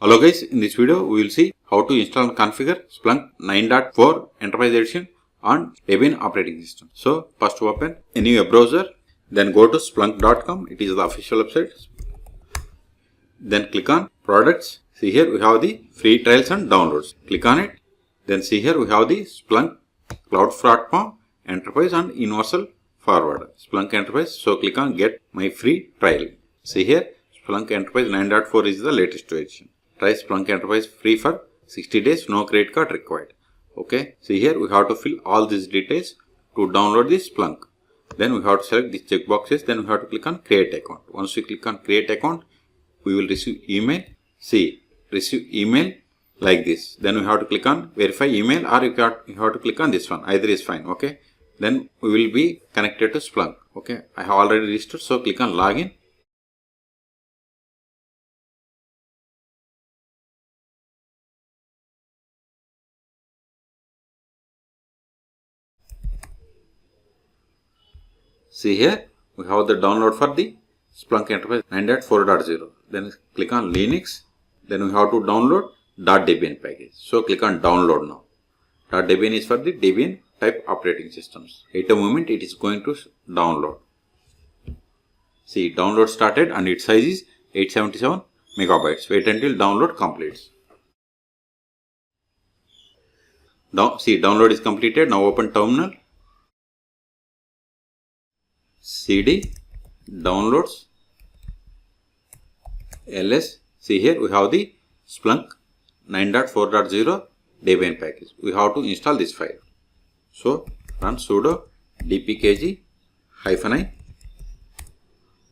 Hello guys, in this video we will see how to install and configure Splunk 9.4 Enterprise Edition on Debian operating system. So first open any web browser, then go to splunk.com, it is the official website. Then click on products. See here we have the free trials and downloads. Click on it. Then see here we have the Splunk Cloud Platform Enterprise and Universal Forward. Splunk Enterprise. So click on get my free trial. See here Splunk Enterprise 9.4 is the latest version. Try Splunk Enterprise free for 60 days, no credit card required. Okay, see here we have to fill all these details to download the Splunk. Then we have to select these checkboxes. Then we have to click on create account. Once we click on create account, we will receive email. See, receive email like this. Then we have to click on verify email, or you have to click on this one. Either is fine. Okay. Then we will be connected to Splunk. Okay. I have already registered. So click on login. See here we have the download for the Splunk Enterprise 9.4.0. Then click on Linux. Then we have to download .debian package. So click on download now. .debian is for the Debian type operating systems. At a moment it is going to download. See, download started and its size is 877 megabytes. Wait until download completes. See, download is completed. Now open terminal. CD downloads ls. See here we have the Splunk 9.4.0 Debian package. We have to install this file. So run sudo dpkg-i.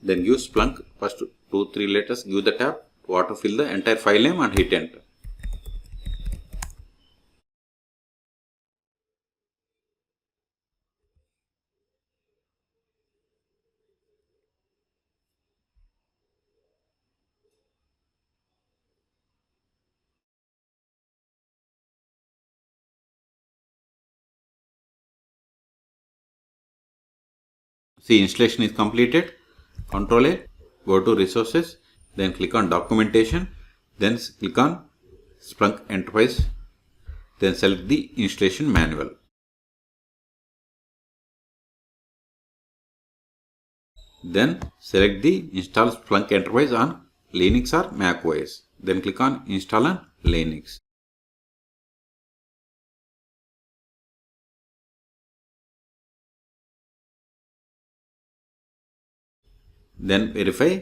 Then give Splunk first 2-3 letters. Give the tab. To fill the entire file name and hit enter. See, installation is completed. Control A, go to resources, then click on documentation, then click on Splunk Enterprise, then select the installation manual. Then select the install Splunk Enterprise on Linux or Mac OS. Then click on install on Linux. Then verify.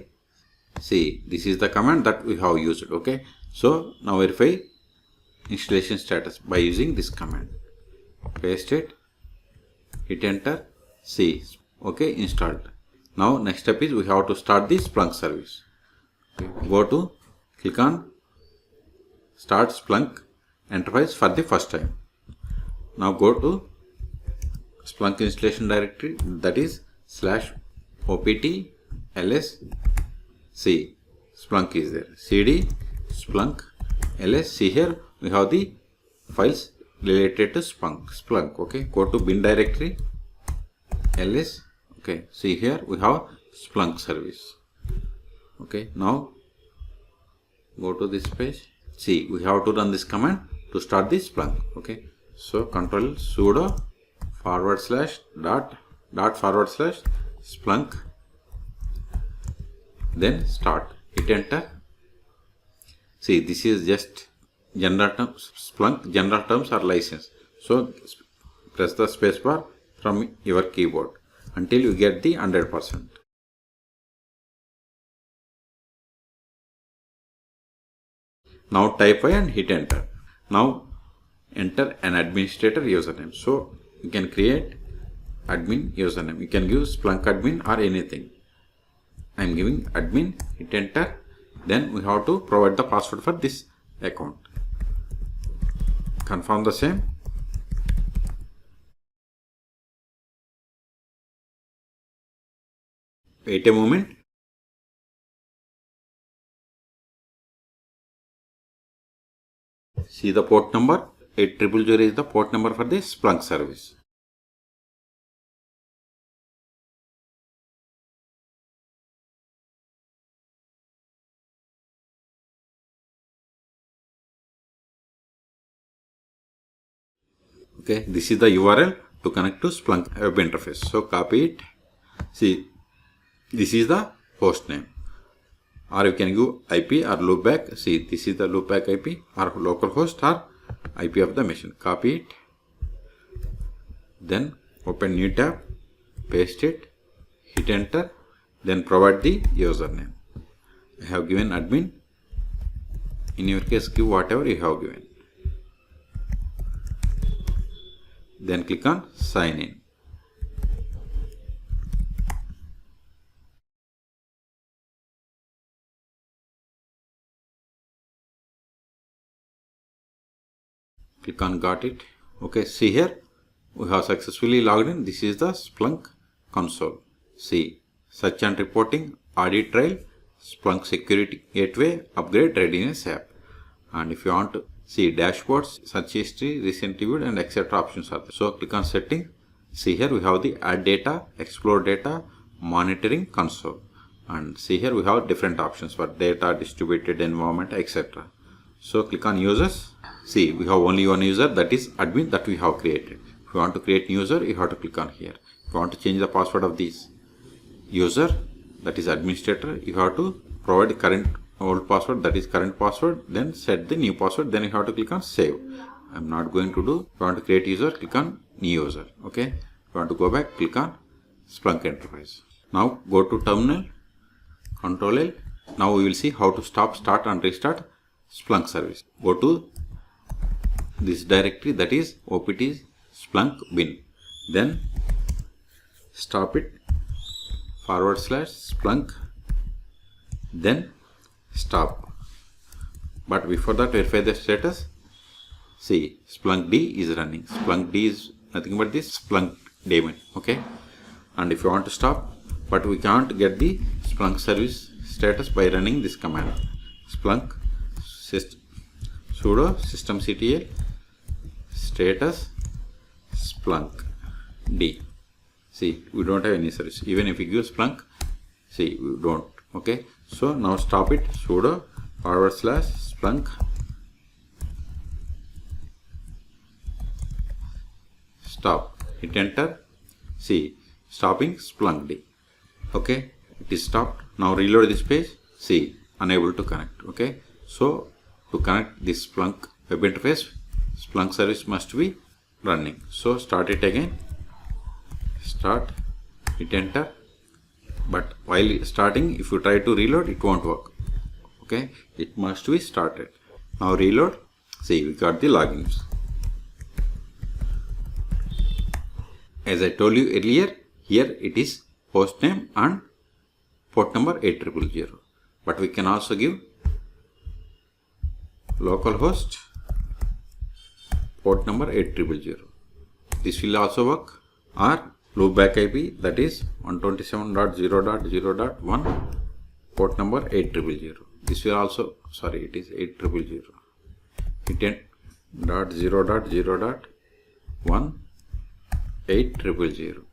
See, this is the command that we have used. Okay, so now verify installation status by using this command. Paste it, hit enter. See, okay, installed. Now next step is we have to start the Splunk service. Okay, go to click on start Splunk Enterprise for the first time. Now go to Splunk installation directory, that is /opt ls. See, Splunk is there. CD Splunk ls. See here we have the files related to Splunk. Okay, go to bin directory ls. Okay, see here we have Splunk service. Okay, now go to this page. See, we have to run this command to start this Splunk. Okay, so control sudo /dot/Splunk, then start, hit enter. See, this is just general terms, Splunk general terms or license. So press the spacebar from your keyboard until you get the 100%. Now type I and hit enter. Now enter an administrator username. So you can create admin username. You can give Splunk admin or anything. I am giving admin, hit enter. Then we have to provide the password for this account. Confirm the same. Wait a moment. See the port number 8000 is the port number for the Splunk service. Okay, this is the URL to connect to Splunk web interface. So copy it. See, this is the host name. Or you can give IP or loopback. See, this is the loopback IP or localhost or IP of the machine. Copy it. Then open new tab, paste it, hit enter, then provide the username. I have given admin. In your case, give whatever you have given. Then click on sign in. Click on got it. Okay, see here, we have successfully logged in. This is the Splunk console. See, search and reporting, audit trail, Splunk security gateway, upgrade readiness app. And if you want to see dashboards, search history, recent viewed, and etc. options are there. So click on setting. See here we have the add data, explore data, monitoring console. And see here we have different options for data, distributed environment, etc. So click on users. See, we have only one user, that is admin, that we have created. If you want to create new user, you have to click on here. If you want to change the password of this user, that is administrator, you have to provide the current old password, that is current password, then set the new password, then you have to click on save. I'm not going to do. If you want to create user, click on new user. Okay. If you want to go back, click on Splunk Enterprise. Now go to terminal, Control L. Now we will see how to stop, start and restart Splunk service. Go to this directory, that is opt splunk bin. Then stop it, / splunk, then stop. But before that, verify the status. See, Splunk D is running. Splunk D is nothing but this Splunk daemon. Okay. And if you want to stop, but we can't get the Splunk service status by running this command. Splunk sudo systemctl status Splunk D. See, we don't have any service. Even if we give Splunk, see, we don't. Okay. So now stop it. Sudo / Splunk stop. Hit enter. See, stopping Splunk D. Okay. It is stopped. Now reload this page. See, unable to connect. Okay. So to connect this Splunk web interface, Splunk service must be running. So start it again. Start. Hit enter. But while starting, if you try to reload, it won't work. Okay. It must be started. Now reload. See, we got the logins. As I told you earlier, here it is host name and port number 8000. But we can also give localhost port number 8000. This will also work. Or loopback IP, that is 127.0.0.1 port number 8000. This will also, sorry, it is 8000. Hit .0.0.1 8000.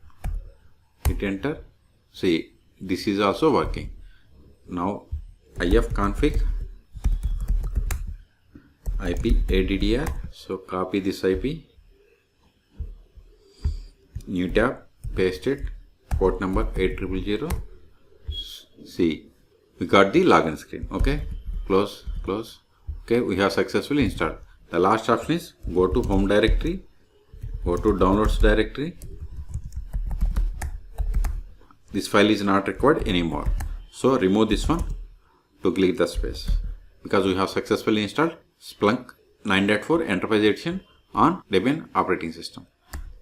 Hit enter. See, this is also working. Now ifconfig IP ADDR. So copy this IP, new tab, paste it, port number 8000. See, we got the login screen. Okay, close. Okay, we have successfully installed. The last option is go to home directory, go to downloads directory. This file is not required anymore. So remove this one to click the space, because we have successfully installed Splunk 9.4 Enterprise Edition on Debian operating system.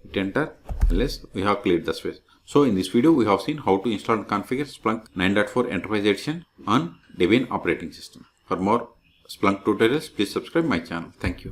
Hit enter unless we have cleared the space. So in this video, we have seen how to install and configure Splunk 9.4 Enterprise Edition on Debian operating system. For more Splunk tutorials, please subscribe my channel. Thank you.